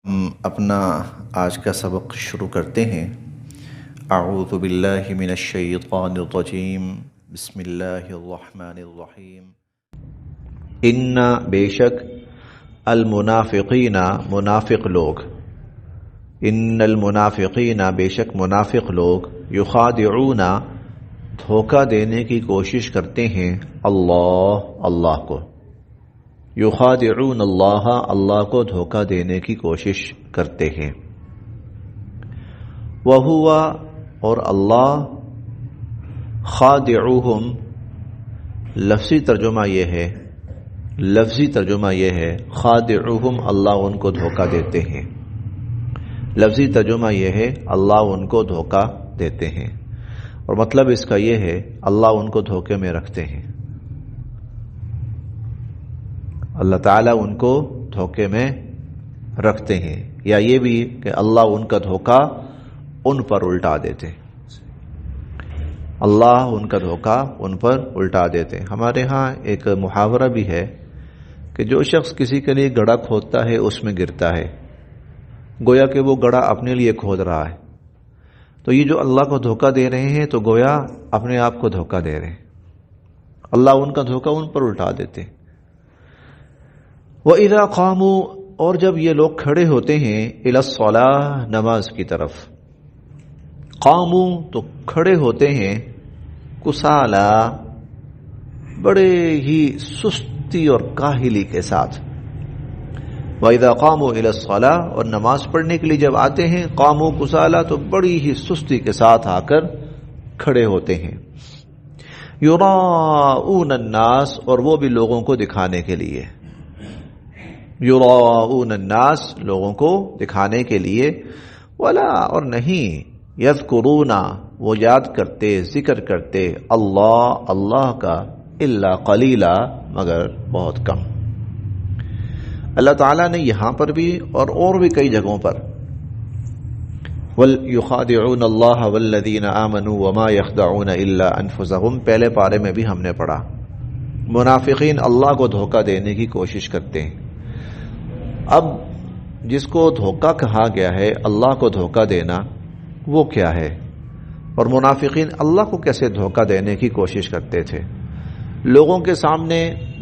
ہم اپنا آج کا سبق شروع کرتے ہیں۔ اعوذ باللہ من الشیطان الرجیم، بسم اللہ الرحمن الرحیم۔ ان بے شک المنافقین منافق لوگ، ان المنافقین بے شک منافق لوگ، یخادعون دھوکہ دینے کی کوشش کرتے ہیں اللہ کو، یخادعون اللہ کو دھوکہ دینے کی کوشش کرتے ہیں۔ وہو اور اللہ، خادعوہم لفظی ترجمہ یہ ہے خادعوہم اللہ ان کو دھوکہ دیتے ہیں، لفظی ترجمہ یہ ہے اللہ ان کو دھوکہ دیتے ہیں، اور مطلب اس کا یہ ہے اللہ ان کو دھوکے میں رکھتے ہیں، اللہ تعالیٰ ان کو دھوکے میں رکھتے ہیں، یا یہ بھی کہ اللہ ان کا دھوکہ ان پر الٹا دیتے، اللہ ان کا دھوکہ ان پر الٹا دیتے۔ ہمارے ہاں ایک محاورہ بھی ہے کہ جو شخص کسی کے لیے گڑھا کھودتا ہے اس میں گرتا ہے، گویا کہ وہ گڑھا اپنے لیے کھود رہا ہے، تو یہ جو اللہ کو دھوکہ دے رہے ہیں تو گویا اپنے آپ کو دھوکہ دے رہے ہیں، اللہ ان کا دھوکہ ان پر الٹا دیتے۔ وَإِذَا قَامُوا اور جب یہ لوگ کھڑے ہوتے ہیں إِلَى الصَّلَاةِ نماز کی طرف، قاموا تو کھڑے ہوتے ہیں، کسالى بڑے ہی سستی اور کاہلی کے ساتھ، وَإِذَا قَامُوا إِلَى الصَّلَاةِ اور نماز پڑھنے کے لیے جب آتے ہیں قاموا کسالى تو بڑی ہی سستی کے ساتھ آ کر کھڑے ہوتے ہیں، يُرَاءُونَ النَّاسَ اور وہ بھی لوگوں کو دکھانے کے لیے، یراؤون الناس لوگوں کو دکھانے کے لیے، ولا اور نہیں، یذکرون وہ یاد کرتے ذکر کرتے اللہ کا، الا قلیلا مگر بہت کم۔ اللہ تعالیٰ نے یہاں پر بھی اور بھی کئی جگہوں پر یخادعون اللہ والذین آمنوا وما یخدعون الا انفسهم پہلے پارے میں بھی ہم نے پڑھا، منافقین اللہ کو دھوکہ دینے کی کوشش کرتے ہیں۔ اب جس کو دھوکہ کہا گیا ہے، اللہ کو دھوکہ دینا، وہ کیا ہے، اور منافقین اللہ کو کیسے دھوکہ دینے کی کوشش کرتے تھے؟ لوگوں کے سامنے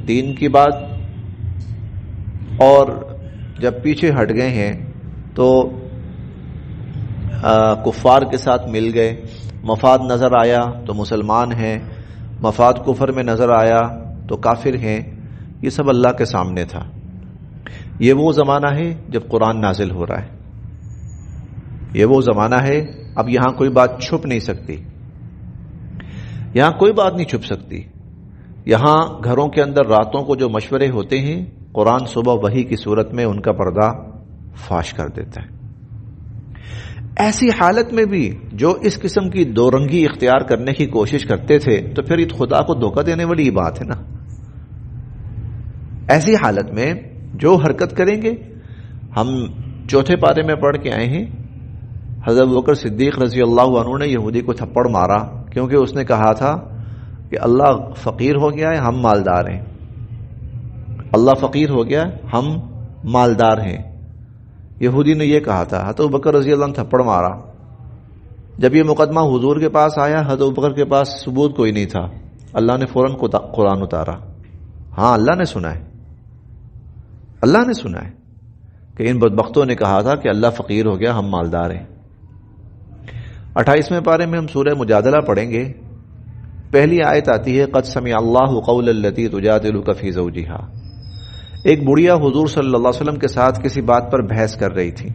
دین کی بات، اور جب پیچھے ہٹ گئے ہیں تو کفار کے ساتھ مل گئے، مفاد نظر آیا تو مسلمان ہیں، مفاد کفر میں نظر آیا تو کافر ہیں، یہ سب اللہ کے سامنے تھا۔ یہ وہ زمانہ ہے جب قرآن نازل ہو رہا ہے، یہ وہ زمانہ ہے، اب یہاں کوئی بات چھپ نہیں سکتی، یہاں کوئی بات نہیں چھپ سکتی، یہاں گھروں کے اندر راتوں کو جو مشورے ہوتے ہیں قرآن صبح وحی کی صورت میں ان کا پردہ فاش کر دیتا ہے۔ ایسی حالت میں بھی جو اس قسم کی دو رنگی اختیار کرنے کی کوشش کرتے تھے تو پھر یہ خدا کو دھوکہ دینے والی بات ہے نا۔ ایسی حالت میں جو حرکت کریں گے، ہم چوتھے پارے میں پڑھ کے آئے ہیں، حضرت ابوبکر صدیق رضی اللہ عنہ نے یہودی کو تھپڑ مارا کیونکہ اس نے کہا تھا کہ اللہ فقیر ہو گیا ہے، ہم مالدار ہیں، اللہ فقیر ہو گیا ہے، ہم مالدار ہیں، یہودی نے یہ کہا تھا، حضرت ابوبکر رضی اللہ عنہ نے تھپڑ مارا۔ جب یہ مقدمہ حضور کے پاس آیا، حضرت ابوبکر کے پاس ثبوت کوئی نہیں تھا، اللہ نے فوراً قرآن اتارا۔ ہاں اللہ نے سنا ہے، اللہ نے سنا ہے کہ ان بدبختوں نے کہا تھا کہ اللہ فقیر ہو گیا، ہم مالدار ہیں۔ 28ویں پارے میں ہم سورہ مجادلہ پڑھیں گے، پہلی آیت آتی ہے، قد سمع اللہ قول التی تجادلک فی زوجہا۔ ایک بڑھیا حضور صلی اللہ علیہ وسلم کے ساتھ کسی بات پر بحث کر رہی تھی۔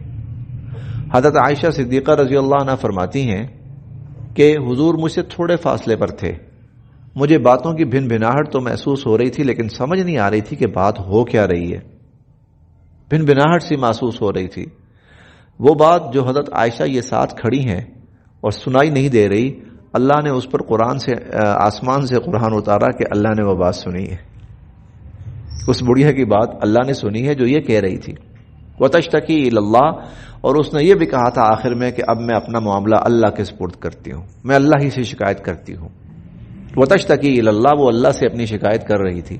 حضرت عائشہ صدیقہ رضی اللہ عنہ فرماتی ہیں کہ حضور مجھ سے تھوڑے فاصلے پر تھے، مجھے باتوں کی بھن بھناہٹ تو محسوس ہو رہی تھی لیکن سمجھ نہیں آ رہی تھی کہ بات ہو کیا رہی ہے، بھن بھناہٹ سی محسوس ہو رہی تھی۔ وہ بات جو حضرت عائشہ یہ ساتھ کھڑی ہیں اور سنائی نہیں دے رہی، اللہ نے اس پر قرآن سے، آسمان سے قرآن اتارا کہ اللہ نے وہ بات سنی ہے، اس بڑھیا کی بات اللہ نے سنی ہے جو یہ کہہ رہی تھی۔ وَتَشْتَكِي إِلَى اللَّهِ اور اس نے یہ بھی کہا تھا آخر میں کہ اب میں اپنا معاملہ اللہ کے سپرد کرتی ہوں، میں اللہ ہی سے شکایت کرتی ہوں۔ وَتَشْتَكِي إِلَى اللَّهِ وہ اللہ سے اپنی شکایت کر رہی تھی۔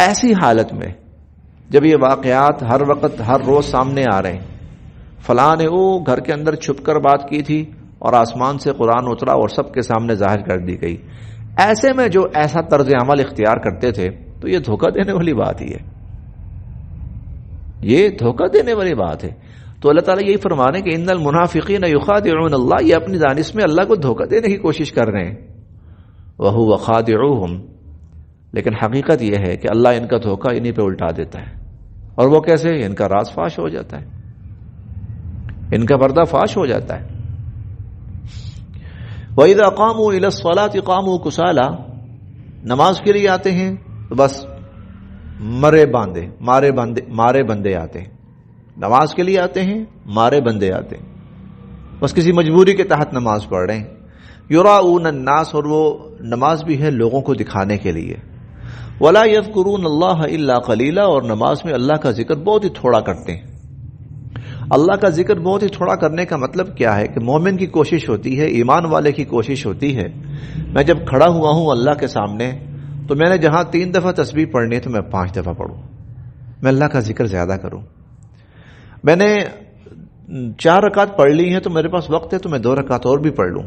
ایسی حالت میں جب یہ واقعات ہر وقت ہر روز سامنے آ رہے ہیں، فلاں نے وہ گھر کے اندر چھپ کر بات کی تھی اور آسمان سے قرآن اترا اور سب کے سامنے ظاہر کر دی گئی، ایسے میں جو ایسا طرز عمل اختیار کرتے تھے تو یہ دھوکہ دینے والی بات ہی ہے، یہ دھوکہ دینے والی بات ہے۔ تو اللہ تعالیٰ یہی فرما رہے ہیں کہ ان المنافقین یخادعون اللہ، یہ اپنی دانش میں اللہ کو دھوکہ دینے کی کوشش کر رہے ہیں، وہو خادعوہم، لیکن حقیقت یہ ہے کہ اللہ ان کا دھوکہ انہی پہ الٹا دیتا ہے۔ اور وہ کیسے؟ ان کا راز فاش ہو جاتا ہے، ان کا پردہ فاش ہو جاتا ہے۔ وَإِذَا قَامُوا إِلَى الصَّلَاةِ قَامُوا كُسَالَىٰ، نماز کے لیے آتے ہیں تو بس مارے بندے آتے ہیں، نماز کے لیے آتے ہیں مارے بندے آتے ہیں، بس کسی مجبوری کے تحت نماز پڑھ رہے ہیں۔ یراؤون الناس، اور وہ نماز بھی ہے لوگوں کو دکھانے کے لیے۔ ولا یذکرون اللہ الا قلیلا، اور نماز میں اللہ کا ذکر بہت ہی تھوڑا کرتے ہیں۔ اللہ کا ذکر بہت ہی تھوڑا کرنے کا مطلب کیا ہے کہ مومن کی کوشش ہوتی ہے، ایمان والے کی کوشش ہوتی ہے، میں جب کھڑا ہوا ہوں اللہ کے سامنے تو میں نے جہاں 3 دفعہ تسبیح پڑھنی ہے تو میں 5 دفعہ پڑھوں، میں اللہ کا ذکر زیادہ کروں۔ میں نے 4 رکعت پڑھ لی ہیں تو میرے پاس وقت ہے تو میں 2 رکعت اور بھی پڑھ لوں،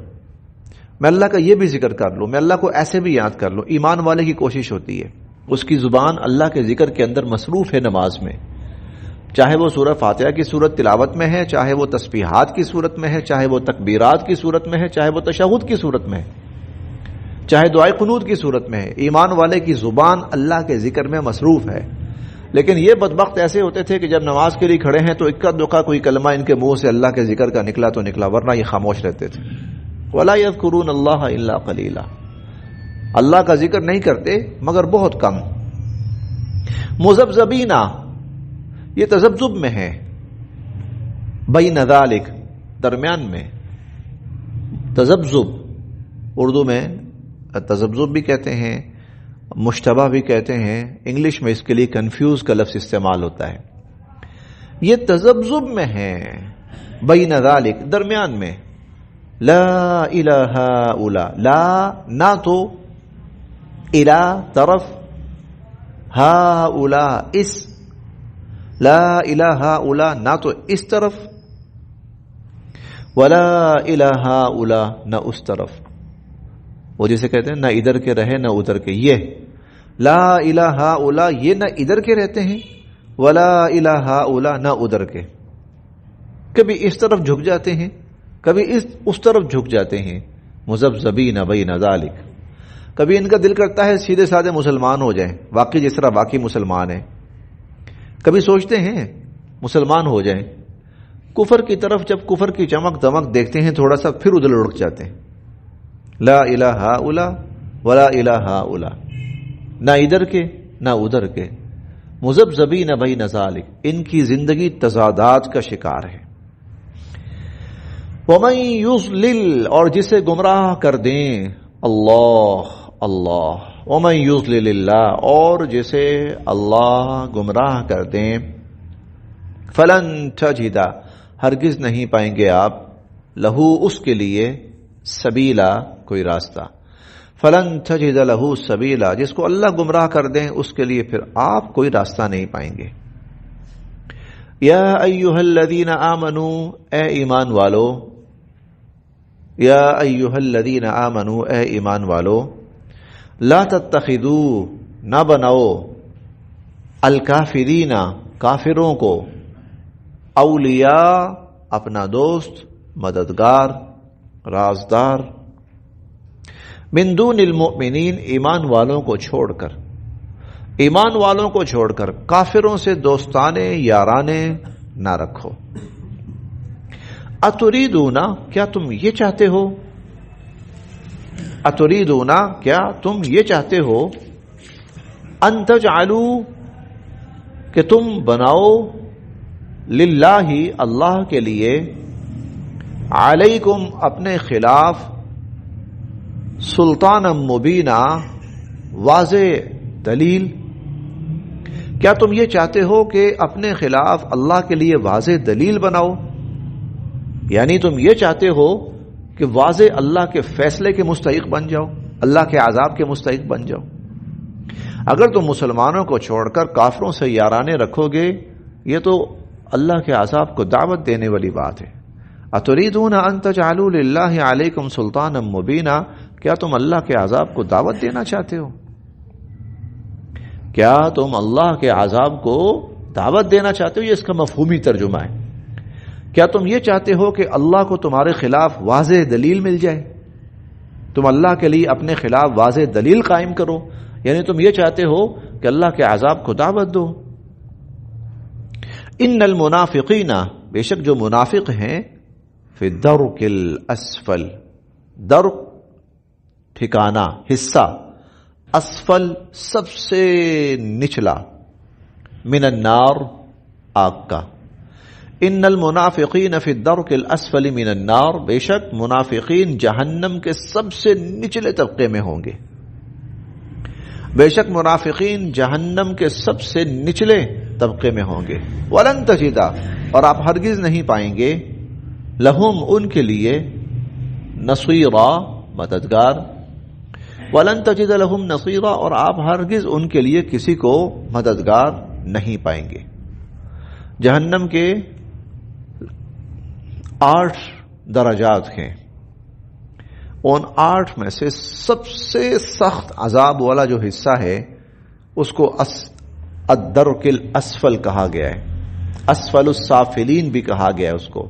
میں اللہ کا یہ بھی ذکر کر لوں، میں اللہ کو ایسے بھی یاد کر لوں۔ ایمان والے کی کوشش ہوتی ہے، اس کی زبان اللہ کے ذکر کے اندر مصروف ہے نماز میں، چاہے وہ سورہ فاتحہ کی صورت تلاوت میں ہے، چاہے وہ تسبیحات کی صورت میں ہے، چاہے وہ تکبیرات کی صورت میں ہے، چاہے وہ تشہد کی صورت میں ہے، چاہے دعائے قنوت کی صورت میں ہے، ایمان والے کی زبان اللہ کے ذکر میں مصروف ہے۔ لیکن یہ بدبخت ایسے ہوتے تھے کہ جب نماز کے لیے کھڑے ہیں تو اکا دکا کوئی کلمہ ان کے منہ سے اللہ کے ذکر کا نکلا تو نکلا، ورنہ یہ خاموش رہتے تھے۔ وَلَا يَذْكُرُونَ اللَّهَ إِلَّا قَلِيلًا، اللہ کا ذکر نہیں کرتے مگر بہت کم۔ مذبذبین، یہ تذبذب میں ہے، بین ذالک، درمیان میں۔ تذبذب اردو میں تذبذب بھی کہتے ہیں، مشتبہ بھی کہتے ہیں، انگلش میں اس کے لیے کنفیوز کا لفظ استعمال ہوتا ہے۔ یہ تذبذب میں ہے، بین ذالک، درمیان میں۔ لا الہ الا، لا نہ تو، الہ طرف، ہا اولا اس، لا الہ الا نہ تو اس طرف، ولا الہ الا نہ اس طرف، وہ جسے کہتے ہیں نہ ادھر کے رہے نہ ادھر کے، یہ لا الہ الا، یہ نہ ادھر کے رہتے ہیں، ولا الہ الا نہ ادھر کے، کبھی اس طرف جھک جاتے ہیں کبھی اس طرف جھک جاتے ہیں۔ مذبذبین بین ذالک، کبھی ان کا دل کرتا ہے سیدھے سادے مسلمان ہو جائیں، واقعی جس طرح واقعی مسلمان ہیں، کبھی سوچتے ہیں مسلمان ہو جائیں، کفر کی طرف جب کفر کی چمک دمک دیکھتے ہیں تھوڑا سا پھر ادھر لڑک جاتے ہیں۔ لا الہ الا ولا الہ الا، نہ ادھر کے نہ ادھر کے، مذبذبین بین ذالک، ان کی زندگی تضادات کا شکار ہے۔ وَمَن يُضْلِلْ، اور جسے گمراہ کر دیں اللہ، وَمَن يُضْلِلِ اللَّهُ، اور جسے اللہ گمراہ کر دیں، فَلَن تَجِدَ، ہرگز نہیں پائیں گے آپ، لہو اس کے لیے، سبیلا کوئی راستہ، فَلَن تَجِدَ لَهُ سبیلا، جس کو اللہ گمراہ کر دیں اس کے لیے پھر آپ کوئی راستہ نہیں پائیں گے۔ یا ایھا الذین آمنوا، اے ایمان والو، یا ایھا الذین آمنوا، اے ایمان والو، لا تتخذوا، نہ بناؤ، الکافرین، کافروں کو، اولیاء، اپنا دوست، مددگار، رازدار، من دون المؤمنین، ایمان والوں کو چھوڑ کر، ایمان والوں کو چھوڑ کر کافروں سے دوستانے یارانے نہ رکھو۔ اتریدون، کیا تم یہ چاہتے ہو، اتریدون، کیا تم یہ چاہتے ہو، ان تجعلوا، کہ تم بناؤ، للہ، اللہ کے لیے، علیکم، اپنے خلاف، سلطانا مبینا، واضح دلیل، کیا تم یہ چاہتے ہو کہ اپنے خلاف اللہ کے لیے واضح دلیل بناؤ، یعنی تم یہ چاہتے ہو کہ واضح اللہ کے فیصلے کے مستحق بن جاؤ، اللہ کے عذاب کے مستحق بن جاؤ۔ اگر تم مسلمانوں کو چھوڑ کر کافروں سے یارانے رکھو گے، یہ تو اللہ کے عذاب کو دعوت دینے والی بات ہے۔ اتریدون ان تجعلوا للہ علیکم سلطانا مبینا، کیا تم اللہ کے عذاب کو دعوت دینا چاہتے ہو؟ کیا تم اللہ کے عذاب کو دعوت دینا چاہتے ہو؟ یہ اس کا مفہومی ترجمہ ہے۔ کیا تم یہ چاہتے ہو کہ اللہ کو تمہارے خلاف واضح دلیل مل جائے؟ تم اللہ کے لیے اپنے خلاف واضح دلیل قائم کرو، یعنی تم یہ چاہتے ہو کہ اللہ کے عذاب کو دعوت دو۔ ان المنافقین، بے شک جو منافق ہیں، فی الدرک الاسفل، درک ٹھکانہ، حصہ، اسفل سب سے نچلا، من النار آگ کا۔ ان المنافقین فی الدرک الاسفل من النار، بے شک منافقین جہنم کے سب سے نچلے طبقے میں ہوں گے، بے شک منافقین جہنم کے سب سے نچلے طبقے میں ہوں گے۔ ولن تجدا، اور آپ ہرگز نہیں پائیں گے، لہم ان کے لیے، نصیرا مددگار، ولن تجد لہم نصیرا، اور آپ ہرگز ان کے لیے کسی کو مددگار نہیں پائیں گے۔ جہنم کے 8 درجات ہیں، ان 8 میں سے سب سے سخت عذاب والا جو حصہ ہے اس کو الدرک الاسفل کہا گیا ہے، اسفل السافلین بھی کہا گیا ہے اس کو۔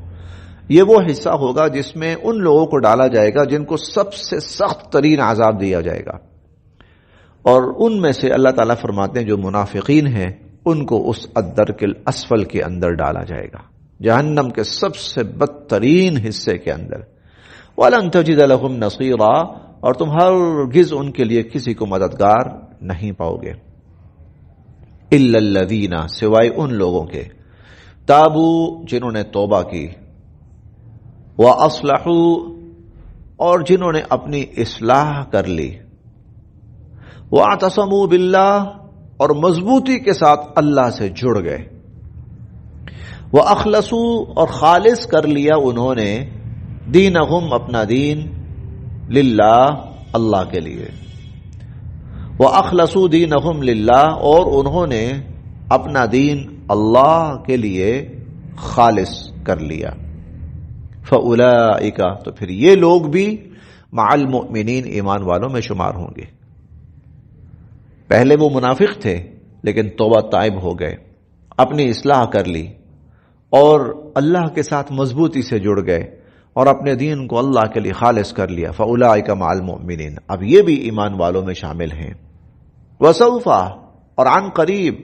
یہ وہ حصہ ہوگا جس میں ان لوگوں کو ڈالا جائے گا جن کو سب سے سخت ترین عذاب دیا جائے گا، اور ان میں سے اللہ تعالیٰ فرماتے ہیں جو منافقین ہیں ان کو اس الدرک الاسفل کے اندر ڈالا جائے گا، جہنم کے سب سے بدترین حصے کے اندر۔ وَلَن تَجِدَ لَهُمْ نَصِيرًا، اور تم ہرگز ان کے لیے کسی کو مددگار نہیں پاؤ گے۔ إِلَّا الَّذِينَ، سوائے ان لوگوں کے، تابوا، جنہوں نے توبہ کی، وَأَصْلَحُوا، اور جنہوں نے اپنی اصلاح کر لی، وَاعْتَصَمُوا بِاللَّهِ، اور مضبوطی کے ساتھ اللہ سے جڑ گئے، وَأَخْلَصُوا، اور خالص کر لیا انہوں نے، دینہم، اپنا دین، للہ، اللہ کے لیے، وَأَخْلَصُوا دِينَهُمْ لِلَّهِ، اور انہوں نے اپنا دین اللہ کے لیے خالص کر لیا۔ فَأُولَئِكَ، تو پھر یہ لوگ بھی مع المؤمنین، ایمان والوں میں شمار ہوں گے۔ پہلے وہ منافق تھے لیکن توبہ تائب ہو گئے، اپنی اصلاح کر لی اور اللہ کے ساتھ مضبوطی سے جڑ گئے اور اپنے دین کو اللہ کے لیے خالص کر لیا۔ فَأُولَئِكَ مع المؤمنین، اب یہ بھی ایمان والوں میں شامل ہیں۔ وَسَوْفَ، اور عن قریب،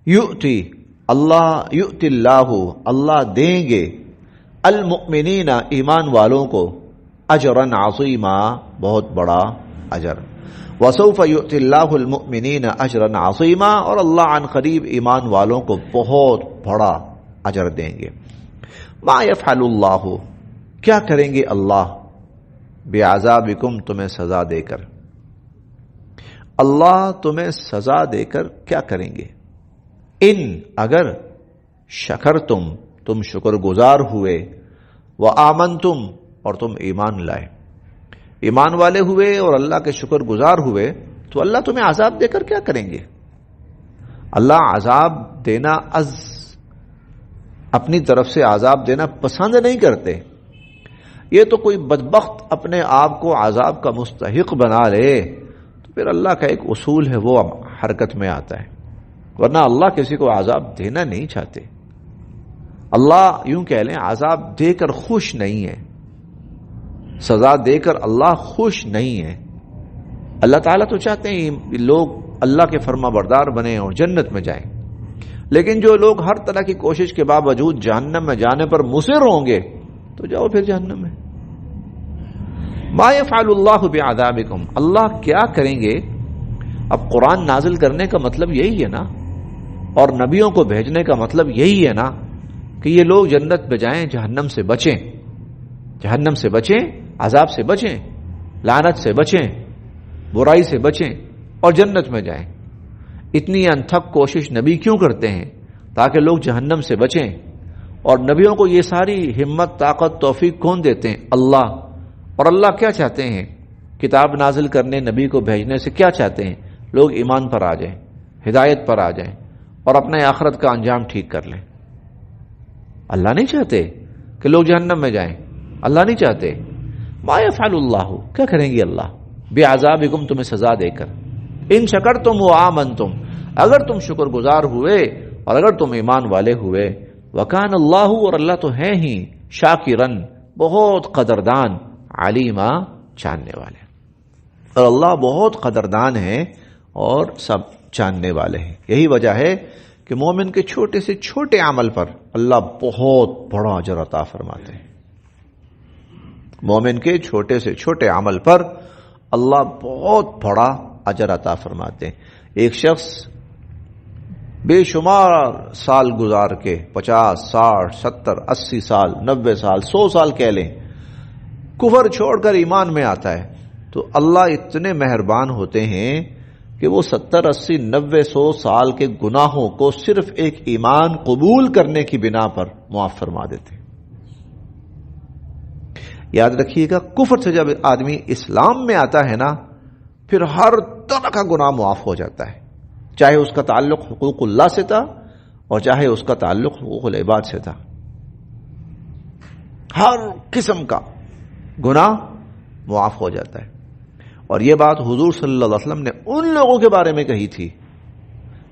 یؤتی اللہ، اللہ دیں گے، المؤمنین، ایمان والوں کو، اجرا عظیما، بہت بڑا اجر۔ وسوف یؤتی اللہ المؤمنین اجرا عظیما، اور اللہ عن قریب ایمان والوں کو بہت بڑا اجر دیں گے۔ ما یفعل اللہ، کیا کریں گے اللہ، بعذابکم، تمہیں سزا دے کر، اللہ تمہیں سزا دے کر کیا کریں گے، ان، اگر، شکرتم، تم شکر گزار ہوئے، وآمنتم، اور تم ایمان لائے، ایمان والے ہوئے اور اللہ کے شکر گزار ہوئے، تو اللہ تمہیں عذاب دے کر کیا کریں گے۔ اللہ عذاب دینا اپنی طرف سے عذاب دینا پسند نہیں کرتے۔ یہ تو کوئی بدبخت اپنے آپ کو عذاب کا مستحق بنا لے تو پھر اللہ کا ایک اصول ہے وہ حرکت میں آتا ہے، ورنہ اللہ کسی کو عذاب دینا نہیں چاہتے۔ اللہ یوں کہہ لیں عذاب دے کر خوش نہیں ہے، سزا دے کر اللہ خوش نہیں ہے۔ اللہ تعالیٰ تو چاہتے ہیں لوگ اللہ کے فرما بردار بنیں اور جنت میں جائیں، لیکن جو لوگ ہر طرح کی کوشش کے باوجود جہنم میں جانے پر مصر ہوں گے تو جاؤ پھر جہنم میں۔ ما یفعل اللہ بعذابکم، اللہ کیا کریں گے۔ اب قرآن نازل کرنے کا مطلب یہی ہے نا، اور نبیوں کو بھیجنے کا مطلب یہی ہے نا کہ یہ لوگ جنت میں جائیں، جہنم سے بچیں، جہنم سے بچیں، عذاب سے بچیں، لعنت سے بچیں، برائی سے بچیں اور جنت میں جائیں۔ اتنی انتھک کوشش نبی کیوں کرتے ہیں؟ تاکہ لوگ جہنم سے بچیں۔ اور نبیوں کو یہ ساری ہمت، طاقت، توفیق کون دیتے ہیں؟ اللہ۔ اور اللہ کیا چاہتے ہیں؟ کتاب نازل کرنے، نبی کو بھیجنے سے کیا چاہتے ہیں؟ لوگ ایمان پر آ جائیں، ہدایت پر آ جائیں اور اپنے آخرت کا انجام ٹھیک کر لیں۔ اللہ نہیں چاہتے کہ لوگ جہنم میں جائیں، اللہ نہیں چاہتے۔ ما یفعل اللہ، کیا کریں گے اللہ بعذابکم، تمہیں سزا دے کر، ان شکرتم وآمنتم، اگر تم شکر گزار ہوئے اور اگر تم ایمان والے ہوئے، وکان اللہ، اور اللہ تو ہے ہی، شاکرن، بہت قدردان، علیما، جاننے والے، اور اللہ بہت قدردان ہے اور سب جاننے والے ہیں۔ یہی وجہ ہے کہ مومن کے چھوٹے سے چھوٹے عمل پر اللہ بہت بڑا اجر عطا فرماتے ہیں۔ مومن کے چھوٹے سے چھوٹے عمل پر اللہ بہت بڑا اجر عطا فرماتے ہیں۔ ایک شخص بے شمار سال گزار کے 50 60 70 80 سال 90 سال 100 سال کہہ لیں کفر چھوڑ کر ایمان میں آتا ہے تو اللہ اتنے مہربان ہوتے ہیں کہ وہ 70 80 90 100 سال کے گناہوں کو صرف ایک ایمان قبول کرنے کی بنا پر معاف فرما دیتے ہیں۔ یاد رکھیے گا، کفر سے جب آدمی اسلام میں آتا ہے نا، پھر ہر طرح کا گناہ معاف ہو جاتا ہے، چاہے اس کا تعلق حقوق اللہ سے تھا اور چاہے اس کا تعلق حقوق العباد سے تھا، ہر قسم کا گناہ معاف ہو جاتا ہے۔ اور یہ بات حضور صلی اللہ علیہ وسلم نے ان لوگوں کے بارے میں کہی تھی،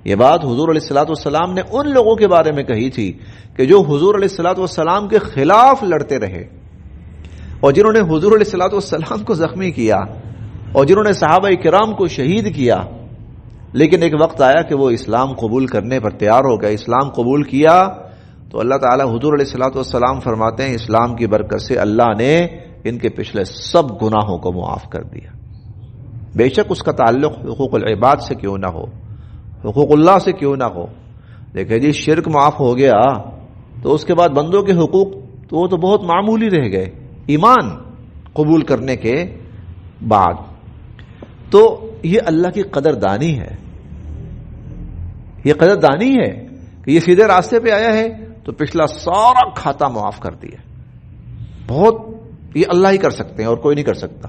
یہ بات حضور علیہ الصلوۃ والسلام نے ان لوگوں کے بارے میں کہی تھی کہ جو حضور علیہ الصلوۃ والسلام کے خلاف لڑتے رہے اور جنہوں نے حضور علیہ الصلوۃ والسلام کو زخمی کیا اور جنہوں نے صحابہ کرام کو شہید کیا، لیکن ایک وقت آیا کہ وہ اسلام قبول کرنے پر تیار ہو گئے، اسلام قبول کیا تو اللہ تعالیٰ حضور علیہ الصلوۃ والسلام فرماتے ہیں اسلام کی برکت سے اللہ نے ان کے پچھلے سب گناہوں کو معاف کر دیا، بے شک اس کا تعلق حقوق العباد سے کیوں نہ ہو، حقوق اللہ سے کیوں نہ ہو۔ دیکھیں جی، شرک معاف ہو گیا تو اس کے بعد بندوں کے حقوق تو وہ تو بہت معمولی رہ گئے، ایمان قبول کرنے کے بعد۔ تو یہ اللہ کی قدردانی ہے، یہ قدردانی ہے کہ یہ سیدھے راستے پہ آیا ہے تو پچھلا سارا کھاتا معاف کر دیا۔ بہت، یہ اللہ ہی کر سکتے ہیں اور کوئی نہیں کر سکتا،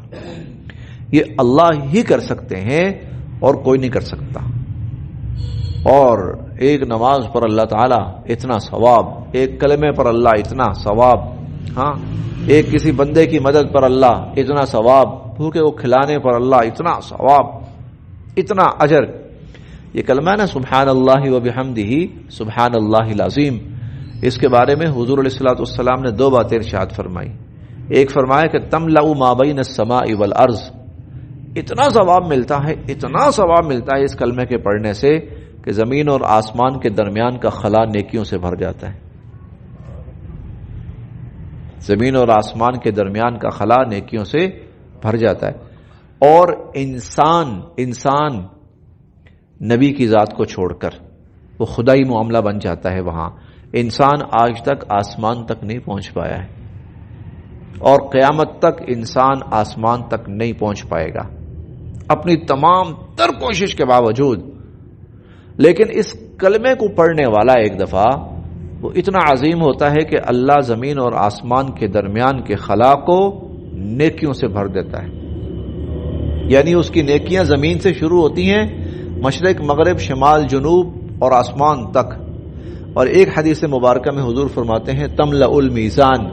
یہ اللہ ہی کر سکتے ہیں اور کوئی نہیں کر سکتا۔ اور ایک نماز پر اللہ تعالیٰ اتنا ثواب، ایک کلمے پر اللہ اتنا ثواب، ہاں، ایک کسی بندے کی مدد پر اللہ اتنا ثواب، بھوکے کو کھلانے پر اللہ اتنا ثواب، اتنا اجر۔ یہ کلمہ ہے نا سبحان اللہ و بحمدہ سبحان اللہ العظیم، اس کے بارے میں حضور علیہ الصلوۃ والسلام نے دو باتیں ارشاد فرمائی۔ ایک فرمایا کہ تملأ ما بین السماء والارض، اتنا ثواب ملتا ہے، اتنا ثواب ملتا ہے اس کلمے کے پڑھنے سے کہ زمین اور آسمان کے درمیان کا خلا نیکیوں سے بھر جاتا ہے، زمین اور آسمان کے درمیان کا خلا نیکیوں سے بھر جاتا ہے۔ اور انسان نبی کی ذات کو چھوڑ کر وہ خدائی معاملہ بن جاتا ہے، وہاں انسان آج تک آسمان تک نہیں پہنچ پایا ہے اور قیامت تک انسان آسمان تک نہیں پہنچ پائے گا اپنی تمام تر کوشش کے باوجود۔ لیکن اس کلمے کو پڑھنے والا ایک دفعہ وہ اتنا عظیم ہوتا ہے کہ اللہ زمین اور آسمان کے درمیان کے خلا کو نیکیوں سے بھر دیتا ہے، یعنی اس کی نیکیاں زمین سے شروع ہوتی ہیں، مشرق مغرب شمال جنوب اور آسمان تک۔ اور ایک حدیث مبارکہ میں حضور فرماتے ہیں تملأ المیزان،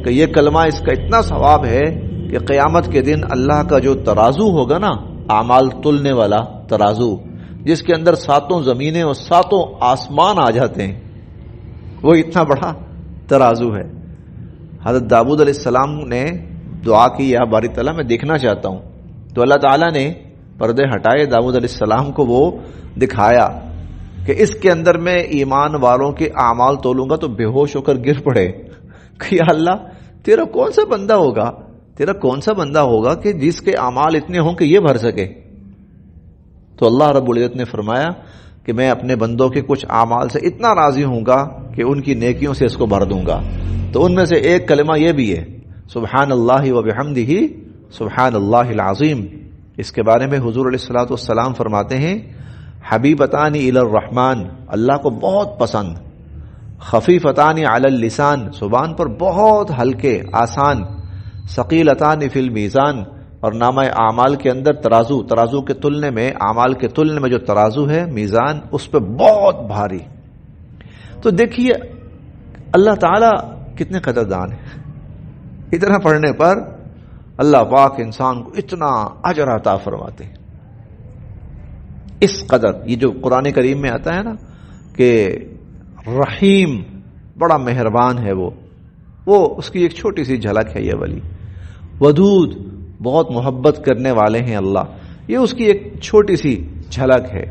کہ یہ کلمہ اس کا اتنا ثواب ہے کہ قیامت کے دن اللہ کا جو ترازو ہوگا نا، اعمال تلنے والا ترازو، جس کے اندر 7 زمینیں اور 7 آسمان آ جاتے ہیں، وہ اتنا بڑا ترازو ہے۔ حضرت داؤد علیہ السلام نے دعا کی، یا باری تعالیٰ میں دیکھنا چاہتا ہوں، تو اللہ تعالیٰ نے پردے ہٹائے، داؤد علیہ السلام کو وہ دکھایا کہ اس کے اندر میں ایمان والوں کے اعمال تولوں گا تو بے ہوش ہو کر گر پڑے کہ یا اللہ تیرا کون سا بندہ ہوگا، تیرا کون سا بندہ ہوگا کہ جس کے اعمال اتنے ہوں کہ یہ بھر سکے۔ تو اللہ رب العزت نے فرمایا کہ میں اپنے بندوں کے کچھ اعمال سے اتنا راضی ہوں گا کہ ان کی نیکیوں سے اس کو بھر دوں گا۔ تو ان میں سے ایک کلمہ یہ بھی ہے سبحان اللہ و بحمدہ سبحان اللہ العظیم۔ اس کے بارے میں حضور علیہ الصلوۃ والسلام فرماتے ہیں حبیبتان الی الرحمن، اللہ کو بہت پسند، خفیفتان علی اللسان، زبان پر بہت ہلکے آسان، ثقیلتان فی المیزان، اور نامہ اعمال کے اندر ترازو کے تلنے میں، اعمال کے تلنے میں جو ترازو ہے، میزان، اس پہ بہت بھاری. تو دیکھیے اللہ تعالی کتنے قدردان ہیں. اتنا پڑھنے پر اللہ پاک انسان کو اتنا اجر عطا فرماتے ہیں. اس قدر یہ جو قرآن کریم میں آتا ہے نا کہ رحیم، بڑا مہربان ہے وہ اس کی ایک چھوٹی سی جھلک ہے یہ والی. ودود، بہت محبت کرنے والے ہیں اللہ، یہ اس کی ایک چھوٹی سی جھلک ہے.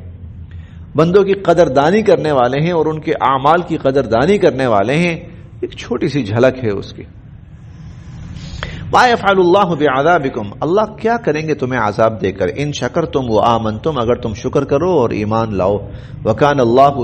بندوں کی قدردانی کرنے والے ہیں اور ان کے اعمال کی قدردانی کرنے والے ہیں، ایک چھوٹی سی جھلک ہے اس کی. ما يفعل اللہ بعذابکم، اللہ کیا کریں گے تمہیں عذاب دے کر، ان شکرتم وآمنتم، اگر تم شکر کرو اور ایمان لاؤ. وکان اللہ